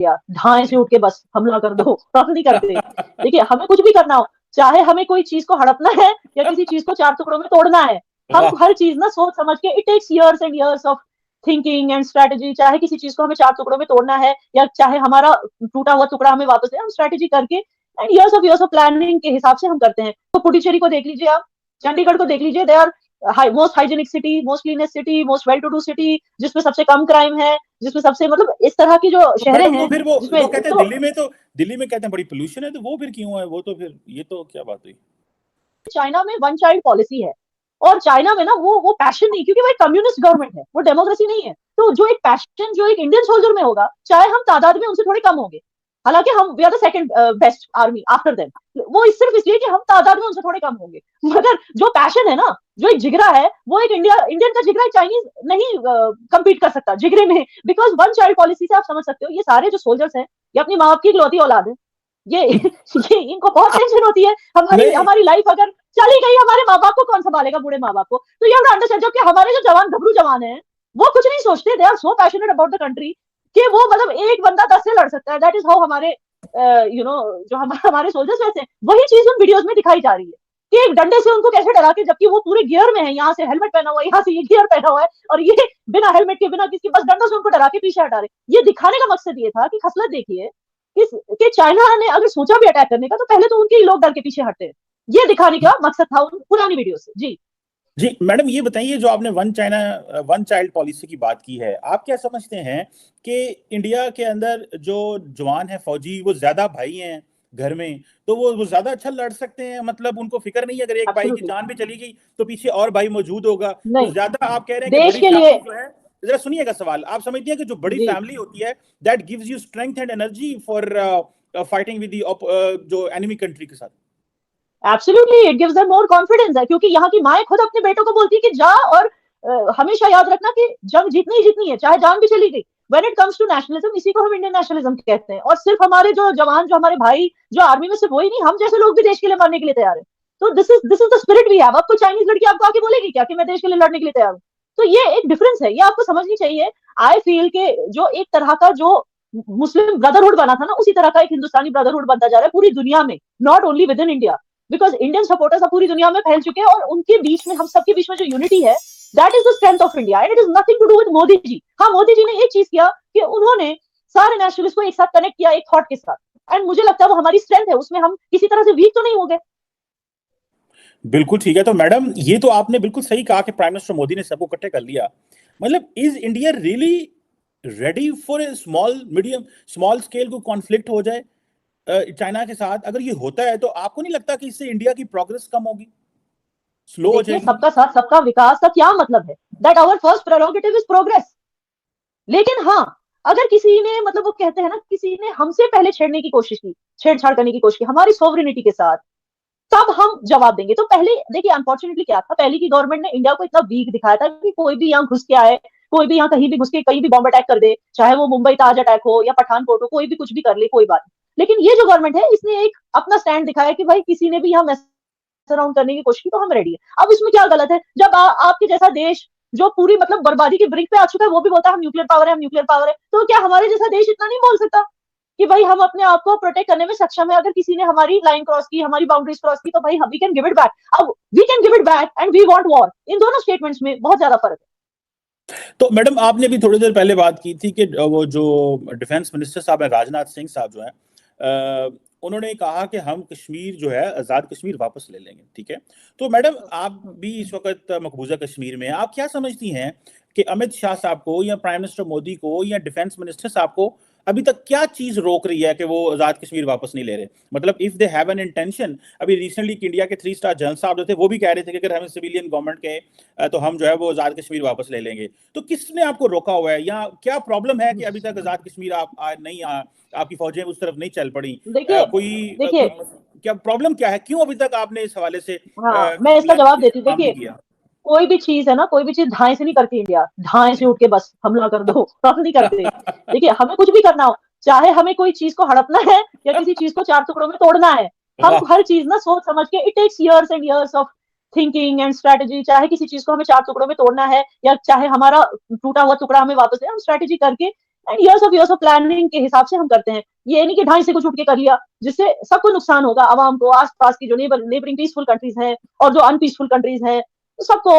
ढाई से उठ के बस हमला कर दो, हम नहीं करते। देखिए, हमें कुछ भी करना हो, चाहे हमें कोई चीज को हड़पना है या किसी चीज को चार टुकड़ों में तोड़ना है, हम वाह। हर चीज ना सोच समझ के, it takes years and years of thinking and strategy. चाहे किसी चीज को हमें चार टुकड़ों में तोड़ना है या चाहे हमारा टूटा हुआ टुकड़ा हमें वापस है, हम स्ट्रेटेजी करके एंड इयर्स ऑफ प्लानिंग के हिसाब से हम करते हैं। तो पुडुचेरी को देख लीजिए आप, चंडीगढ़ को देख लीजिए, they are most hygienic city, most cleanest city, most well to do city, जिसमें सबसे कम क्राइम है, जिसमें सबसे मतलब इस तरह की जो तो शहरें मैडम वो हैं फिर वो जिसमें वो कहते हैं तो दिल्ली में कहते हैं बड़ी पोल्यूशन है, तो वो फिर क्यों है? वो तो फिर ये तो क्या बात हुई? चाइना में वन चाइल्ड पॉलिसी है। और चाइना में ना वो पैशन नहीं, क्योंकि वो एक कम्युनिस्ट गवर्नमेंट है, वो डेमोक्रेसी नहीं है। तो जो एक पैशन जो एक इंडियन सोल्जर में होगा, चाहे हम तादाद में उनसे थोड़े कम होंगे, हालांकि हम we are the second best army after them, वो इस सिर्फ इसलिए कि हम तादाद में उनसे थोड़े कम होंगे। मगर जो पैशन है ना, जो एक जिगरा है, वो एक इंडियन का जिगरा चाइनीज नहीं compete कर सकता जिगरे में। बिकॉज वन चाइल्ड पॉलिसी से आप समझ सकते हो, ये सारे जो सोल्जर्स हैं, ये अपनी माँ बाप की इकलौती औलाद है। ये इनको बहुत टेंशन होती है, हमारी नहीं, हमारी लाइफ अगर चली गई, हमारे माँ बाप को कौन संभालेगा, बूढ़े माँ बाप को। तो ये अंडरस्टैंड, जबकि हमारे जो जवान घबरू जवान है, वो कुछ नहीं सोचते, they are so passionate about the country कि वो मतलब एक बंदा 10 से लड़ सकता है। दैट इज हाउ हमारे जो हमारे सोल्जर्स वैसे, वही चीज उन वीडियोस में दिखाई जा रही है कि एक डंडे से उनको कैसे डरा के, जबकि वो पूरे गियर में है, यहाँ से हेलमेट पहना हुआ है, यहाँ से ये गियर पहना हुआ है, और ये बिना हेलमेट के, बिना किसी, बस डंडों से उनको डरा के पीछे हटा रहे। ये दिखाने का मकसद ये था कि खसलत देखिए कि चाइना ने अगर सोचा भी अटैक करने का, तो पहले तो उनके ही लोग डर के पीछे हटते हैं। ये दिखाने का मकसद था उन पुरानी वीडियो से। जी जी मैडम, ये बताइए, जो आपने वन चाइल्ड पॉलिसी की बात की है, आप क्या समझते हैं कि इंडिया के अंदर जो जवान है फौजी, वो ज्यादा भाई हैं घर में, तो वो ज्यादा अच्छा लड़ सकते हैं? मतलब उनको फिक्र नहीं है, अगर एक भाई की एब्सोल्युटली जान भी चली गई तो पीछे और भाई मौजूद होगा, तो नहीं, ज्यादा आप कह रहे हैं कि देश बड़ी के लिए। फैमिली जो है, जरा सुनिएगा सवाल, आप समझती हैं कि जो बड़ी जी फैमिली होती है, that gives you strength and energy for fighting with जो एनिमी कंट्री के साथ? Absolutely, it gives them more confidence है, क्योंकि यहाँ की माएं खुद अपने बेटों को बोलती है कि जा, और हमेशा याद रखना कि जंग जीतनी ही जीतनी है, चाहे जान भी चली गई। When it comes to nationalism, इसी को हम इंडियन नेशनलिज्म कहते हैं। और सिर्फ हमारे जो जवान, जो हमारे भाई जो आर्मी में, सिर्फ वही नहीं, हम जैसे लोग भी देश के लिए मरने के लिए तैयार है। तो this is the spirit we have. अब कोई चाइनीज लड़की आपको आके बोलेगी क्या कि मैं देश के लिए लड़ने के लिए तैयार हूँ? तो ये एक डिफरेंस है, ये आपको समझनी चाहिए। आई फील के जो एक तरह का जो मुस्लिम ब्रदरहुड बना था ना, उसी तरह का एक हिंदुस्तानी ब्रदरहुड बनता जा रहा है पूरी दुनिया में, not only with in India. Because Indian supporters अब पूरी दुनिया में फैल चुके हैं, और उनके बीच में, हम सबके बीच में जो यूनिटी है, that is the strength of India, and it is nothing to do with Modi ji. हाँ, मोदी जी ने एक चीज किया कि उन्होंने सारे नेशनलिस्ट को एक साथ कनेक्ट किया एक थॉट के साथ, एंड मुझे लगता है वो हमारी स्ट्रेंथ है, उसमें हम किसी तरह से वीक तो नहीं हो गए। बिल्कुल ठीक है। तो मैडम, ये तो आपने बिल्कुल सही कहा कि प्राइम मिनिस्टर मोदी ने सबको इकट्ठे कर लिया। मतलब is India really ready for a small scale को कॉन्फ्लिक्ट हो जाए चाइना के साथ? अगर ये होता है तो आपको नहीं लगता कि इससे इंडिया की प्रोग्रेस कम होगी, स्लो हो देखिए, जाएगी? सबका साथ सबका विकास का क्या मतलब है? That our first prerogative is progress. लेकिन हाँ, अगर किसी ने, मतलब वो कहते हैं ना, किसी ने हमसे पहले छेड़ने की कोशिश की, छेड़छाड़ करने की कोशिश की हमारी सोवरेनिटी के साथ, तब हम जवाब देंगे। तो पहले देखिए, अनफॉर्चुनेटली क्या था, पहले की गवर्नमेंट ने इंडिया को इतना वीक दिखाया था कि कोई भी यहाँ घुस के आए, कोई भी यहाँ कहीं भी घुस के कहीं भी बॉम्ब अटैक कर दे, चाहे वो मुंबई ताज अटैक हो या पठानकोट हो, कोई भी कुछ भी कर ले, कोई बात नहीं। लेकिन ये जो गवर्नमेंट है, इसने एक अपना स्टैंड दिखाया कि भाई किसी ने भी यहाँ मैस अराउंड करने की कोशिश की तो हम रेडी है। अब इसमें क्या गलत है, जब आपके जैसा देश जो पूरी मतलब बर्बादी के ब्रिंक पे आ चुका है, वो भी बोलता है हम न्यूक्लियर पावर है, हम न्यूक्लियर पावर है, तो क्या हमारे जैसा देश इतना नहीं बोल सकता कि भाई हम अपने आप को प्रोटेक्ट करने में सक्षम है? अगर किसी ने हमारी लाइन क्रॉस की, हमारी बाउंड्रीज क्रॉस की, तो भाई we can give it back. अब we can give it back and we want war, इन दोनों स्टेटमेंट्स में बहुत ज्यादा फर्क है। तो मैडम, आपने भी थोड़ी देर पहले बात की थी कि वो जो डिफेंस मिनिस्टर साहब है, राजनाथ सिंह साहब जो है, उन्होंने कहा कि हम कश्मीर जो है, आज़ाद कश्मीर वापस ले लेंगे। ठीक है, तो मैडम, आप भी इस वक्त मकबूजा कश्मीर में हैं, आप क्या समझती हैं कि अमित शाह साहब को या प्राइम मिनिस्टर मोदी को या डिफेंस मिनिस्टर साहब को अभी तक क्या चीज रोक रही है कि वो आजाद कश्मीर वापस नहीं ले रहे? मतलब if they have an intention, अभी रिसेंटली इंडिया के 3 स्टार जनरल साहब जो थे, वो भी कह रहे थे कि अगर हमें सिविलियन गवर्नमेंट के तो हम जो है वो आजाद कश्मीर वापस ले लेंगे। तो किसने आपको रोका हुआ है, या क्या प्रॉब्लम है कि अभी तक आजाद कश्मीर आपकी फौजें उस तरफ नहीं चल पड़ी? देखिए देखिए क्या प्रॉब्लम क्या है, क्यों अभी तक आपने इस हवाले से हाँ, मैं किसी इसका प्लान जवाब पे देती हूँ। काम नहीं देखिए, किया? कोई भी चीज है ना, कोई भी चीज धाए से नहीं करती इंडिया, धाए से उठ के बस हमला कर दो, हम नहीं करते। देखिए, हमें कुछ भी करना हो, चाहे हमें कोई चीज को हड़पना है या किसी चीज को चार टुकड़ों में तोड़ना है, हम वाह। हर चीज ना सोच समझ के, it takes years and years of thinking and strategy. चाहे किसी चीज को हमें चार टुकड़ों में तोड़ना है या चाहे हमारा टूटा हुआ टुकड़ा हमें वापस है, हम स्ट्रेटेजी करके एंड years of प्लानिंग के हिसाब से हम करते हैं। ये नहीं कि ढाई से कुछ उठ के कर लिया, जिससे सबको नुकसान होगा, आवाम को, आसपास की जो नेबरिंग पीसफुल कंट्रीज हैं और जो अनपीसफुल कंट्रीज हैं, तो सबको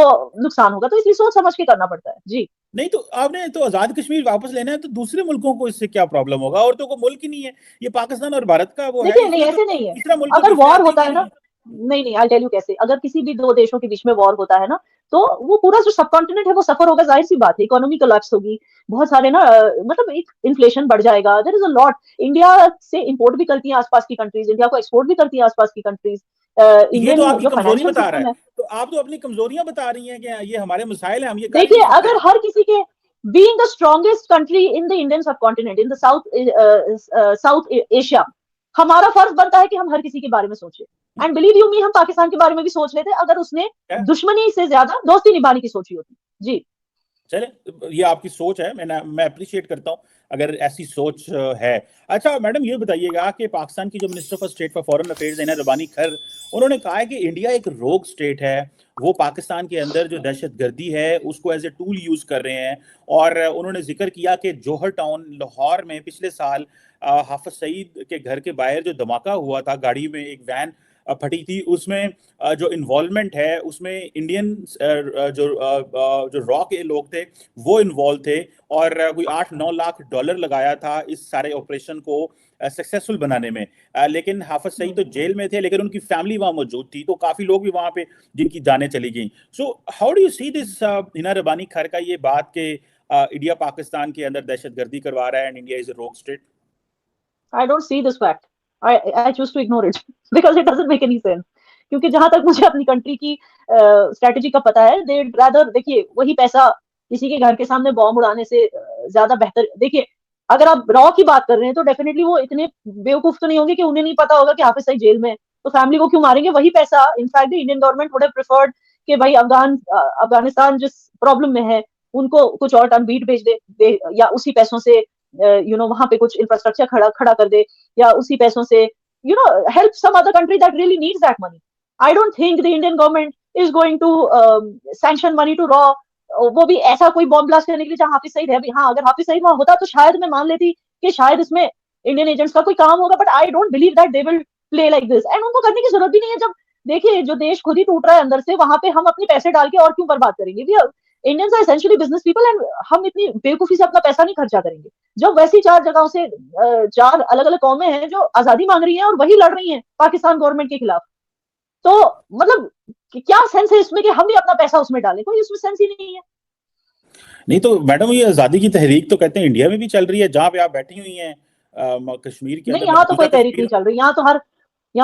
नुकसान होगा। तो इसलिए सोच समझ के करना पड़ता है जी। नहीं तो आपने तो आजाद कश्मीर वापस लेना है, तो दूसरे मुल्कों को इससे क्या प्रॉब्लम होगा? और तो कोई मुल्क ही नहीं है, ये पाकिस्तान और भारत का वो है, देखिए नहीं, इसमें तो ऐसे नहीं है। तीसरा मुल्क तो अगर बीच में वॉर आते ही होता है नहीं ना, है। नहीं नहीं, आई टेल यू कैसे, अगर किसी भी दो देशों के बीच में वॉर होता है ना, तो वो पूरा जो सब कॉन्टिनेंट है वो सफर होगा, जाहिर सी बात है, इकोनॉमी कोलैप्स होगी, बहुत सारे ना मतलब एक इन्फ्लेशन बढ़ जाएगा, there is a lot. India से इंपोर्ट भी करती है आसपास की कंट्रीज, इंडिया को एक्सपोर्ट भी करती है आसपास की कंट्रीज। ये तो इंडियन आपकी जो कमजोरी फाइनेंशियल बता रहा सिस्टम है, है, तो आप तो अपनी कमजोरियां बता रही हैं कि ये हमारे मसाइल हैं, हम ये कर ही देखिए नहीं सकते। अगर हर किसी के, being the strongest country in the Indian subcontinent, in the south Asia, हमारा फर्ज बनता है कि हम हर किसी के बारे में सोचें। एंड बिलीव यू मी, हम पाकिस्तान के बारे में भी सोच लेते अगर उसने क्या? दुश्मनी से ज्यादा दोस्ती निभाने की सोची होती जी। चले, ये आपकी सोच है, मैं अप्रिशिएट करता हूँ अगर ऐसी सोच है। अच्छा मैडम, ये बताइएगा कि पाकिस्तान की जो minister for state for foreign affairs है ना, रबानी खर, उन्होंने कहा है कि इंडिया एक रोग स्टेट है, वो पाकिस्तान के अंदर जो दहशतगर्दी है उसको एज ए टूल यूज कर रहे हैं। और उन्होंने जिक्र किया कि जौहर टाउन लाहौर में पिछले साल हाफिज सईद के घर के बाहर जो धमाका हुआ था, गाड़ी में एक वैन फटी थी, उसमें जो इन्वॉल्वमेंट है उसमें इंडियन जो रॉ के लोग थे वो इन्वॉल्व थे, और कोई 8-9 लाख डॉलर लगाया था इस सारे ऑपरेशन को सक्सेसफुल बनाने में। लेकिन हाफिज सईद तो जेल में थे, लेकिन उनकी फैमिली वहां मौजूद थी, तो काफी लोग भी वहां पे जिनकी जानें चली गई। So how do you see this Hina Rabbani Khar का ये बात कि इंडिया पाकिस्तान के अंदर दहशतगर्दी करवा रहा है and India is a rogue state? I don't see this fact, I choose to ignore it because it doesn't make any sense. क्योंकि जहां तक मुझे अपनी कंट्री की स्ट्रेटेजी का पता है, दे रादर, देखिए वही पैसा किसी के घर के सामने बॉम्ब उड़ाने से ज्यादा बेहतर। देखिए अगर आप रॉ की बात कर रहे हैं तो डेफिनेटली वो इतने बेवकूफ तो नहीं होंगे कि उन्हें नहीं पता होगा कि हाफिज सईद जेल में है, तो फैमिली को क्यों मारेंगे? वही पैसा in fact Indian government would have preferred कि भाई अफगानिस्तान जिस प्रॉब्लम में है उनको कुछ और टर्न बीट भेज दे, या उसी पैसों से वहां पे कुछ इंफ्रास्ट्रक्चर खड़ा कर दे, या उसी पैसों से help some other country that really needs that money. I don't think the Indian government is going to sanction money to raw, वो भी ऐसा कोई बॉम्ब ब्लास्ट करने के लिए जहां हाफिज सईद है भी। हाँ, अगर हाफिज सईद वहां होता तो शायद मैं मान लेती कि शायद इसमें इंडियन एजेंट्स का कोई काम होगा, but I don't believe that they will play like this. And उनको करने की जरूरत भी नहीं है, जब देखिए जो देश खुद ही टूट रहा है अंदर से, वहां पे हम अपने पैसे डाल के और क्यों बर्बाद करेंगे? Indians are essentially business people, and हम इतनी बेवकूफी से अपना पैसा नहीं खर्चा करेंगे। जब वैसी चार जगहों से चार अलग अलग कौमें हैं जो आजादी मांग रही हैं और वही लड़ रही हैं पाकिस्तान गवर्नमेंट के खिलाफ, तो मतलब क्या सेंस है इसमें कि हम भी अपना पैसा उसमें डालें? कोई उसमें सेंस ही नहीं है। नहीं तो मैडम, ये आजादी की तहरीक तो कहते हैं इंडिया में भी चल रही है, जहां पे आप बैठी हुई हैं कश्मीर के नहीं, अंदर, यहाँ तो मकबूजा कोई तहरीक नहीं कश्मीर। चल रही, यहाँ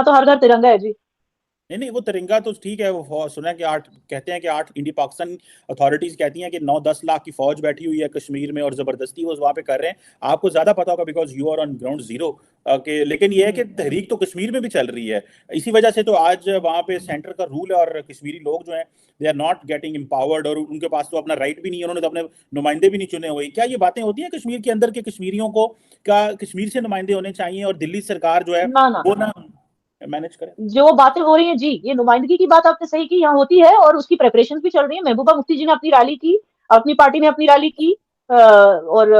तो हर घर तिरंगा है जी। नहीं नहीं, वो तिरंगा तो ठीक है, वो सुना है कि 8 कहते हैं कि 8 इंडिया पाकिस्तान अथॉरिटीज कहती हैं कि 9-10 लाख की फौज बैठी हुई है कश्मीर में और जबरदस्ती वो वहां पे कर रहे हैं। आपको ज्यादा पता होगा because you are on ground zero के। लेकिन ये है कि तहरीक तो कश्मीर में भी चल रही है, इसी वजह से तो आज वहां पे सेंटर का रूल है और कश्मीरी लोग जो हैं they are not getting empowered, और उनके पास तो अपना राइट भी नहीं है, उन्होंने तो अपने नुमाइंदे भी नहीं चुने हुए। क्या ये बातें होती हैं कश्मीर के अंदर के कश्मीरियों को, क्या कश्मीर से नुमाइंदे होने चाहिए और दिल्ली सरकार जो है ना ना, वो ना मैनेज करे? जो बातें हो रही हैं जी, ये नुमाइंदगी की बात आपने सही की, यहाँ होती है और उसकी प्रेपरेशन भी चल रही है। महबूबा मुफ्ती जी ने अपनी रैली की, अपनी पार्टी ने अपनी रैली की, और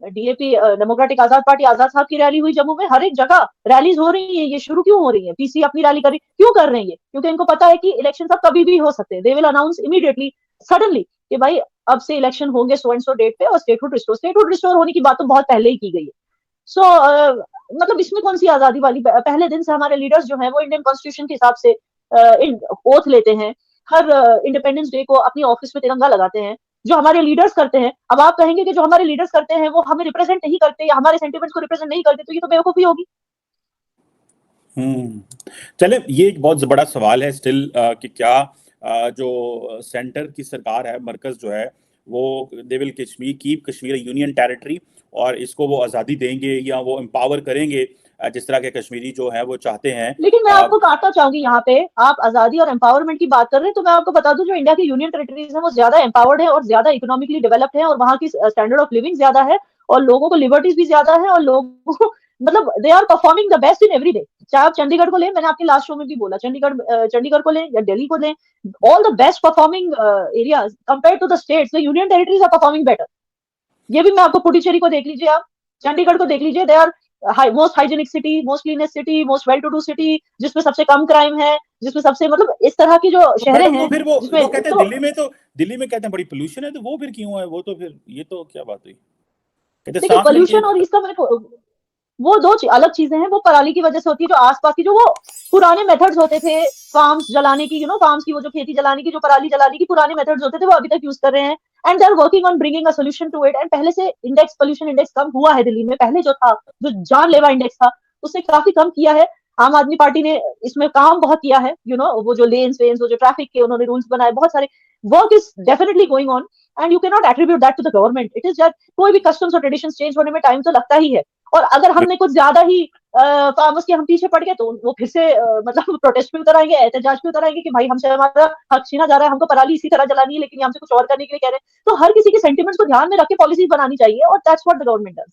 डीएपी डेमोक्रेटिक आजाद पार्टी आजाद साहब की रैली हुई जम्मू में। हर एक जगह रैलीज हो रही है। ये शुरू क्यों हो रही है? पीसी अपनी रैली कर रही, क्यों कर रहे हैं ये? क्योंकि इनको पता है कि इलेक्शन सब कभी भी हो सकते हैं। They will announce immediately, suddenly, कि भाई अब से इलेक्शन होंगे सो एंड सो डेट पे, और स्टेटहुड रिस्टोर होने की बात तो बहुत पहले ही की गई है। सो मतलब इसमें कौन सी आजादी वाली? पहले दिन से हमारे लीडर्स जो हैं वो इंडियन कॉन्स्टिट्यूशन के हिसाब से ओथ लेते हैं, हर इंडिपेंडेंस डे को अपनी ऑफिस में तिरंगा लगाते हैं, जो हमारे लीडर्स करते हैं। अब आप कहेंगे कि जो हमारे लीडर्स करते हैं वो हमें रिप्रेजेंट नहीं करते या हमारे सेंटिमेंट्स को रिप्रेजेंट नहीं करते, तो ये तो बेवकूफी होगी। चले, ये एक बहुत बड़ा सवाल है स्टिल कि क्या जो सेंटर की सरकार है, मरकज जो है, वो they will Kashmir keep Kashmir union territory, और इसको वो आज़ादी देंगे या वो एम्पावर करेंगे जिस तरह के कश्मीरी जो है वो चाहते हैं। लेकिन मैं आपको काटना चाहूंगी यहाँ पे, आप आजादी और एम्पावरमेंट की बात कर रहे हैं, तो मैं आपको बता दूं जो इंडिया की यूनियन टेरिटरीज है वो ज्यादा एम्पावर्ड है और ज्यादा इकोनॉमिकली डेवलप्ड है, और वहाँ की स्टैंडर्ड ऑफ लिविंग ज्यादा है, और लोगों को लिबर्टीज भी ज्यादा है, और लोगों को मतलब they are performing the best in every day. चाहे आप चंडीगढ़ को लें, मैंने आपके लास्ट शो में भी बोला, चंडीगढ़ को लें या दिल्ली को लें, all the best performing areas compare to the states, the union territories are performing better. ये भी मैं आपको पुडुचेरी को देख लीजिए, आप चंडीगढ़ को देख लीजिए, they are most hygienic city, most cleanest city, most well to do city, जिसमें सबसे कम क्राइम है, जिसमें सबसे मतलब इस तरह की जो तो शहरें मैडम हैं फिर जिसमें वो कहते हैं तो दिल्ली में कहते हैं बड़ी पोल्यूशन है, तो वो फिर क्यों है? वो तो फिर ये तो क्या बात हुई? कहते हैं देखिए सांस लेने के पोल्यूशन और इसका मैंने वो दो अलग चीजें हैं। वो पराली की वजह से होती है, जो आसपास की जो वो पुराने मेथड्स होते थे फार्म्स जलाने की, फार्म्स की वो जो खेती जलाने की, जो पराली जलाने की पुराने मेथड्स होते थे, वो अभी तक यूज कर रहे हैं। And they are working on bringing a solution to it. And पहले से इंडेक्स, पोल्यूशन इंडेक्स कम हुआ है दिल्ली में। पहले जो था, जो जानलेवा इंडेक्स था, उससे काफी कम किया है। आम आदमी पार्टी ने इसमें काम बहुत किया है। वो जो लेन्स वेन्स, वो जो ट्रैफिक के उन्होंने रूल्स बनाए, बहुत सारे work is definitely going on. And you can not attribute that to the government. It is just कोई भी कस्टम्स और ट्रेडिशन चेंज होने में टाइम तो लगता ही है। और अगर हमने कुछ ज्यादा ही फार्मर्स के हम पीछे पड़ गए, तो वो फिर से मतलब प्रोटेस्ट पे उतर आएंगे, एहतजाज पे उतर आएंगे कि भाई हमसे हमारा हक छीना जा रहा है, हमको पराली इसी तरह जलानी है, लेकिन हमसे कुछ और करने के लिए कह रहे हैं। तो हर किसी के सेंटिमेंट्स को ध्यान में रख के पॉलिसी बनानी चाहिए, और that's what the government does.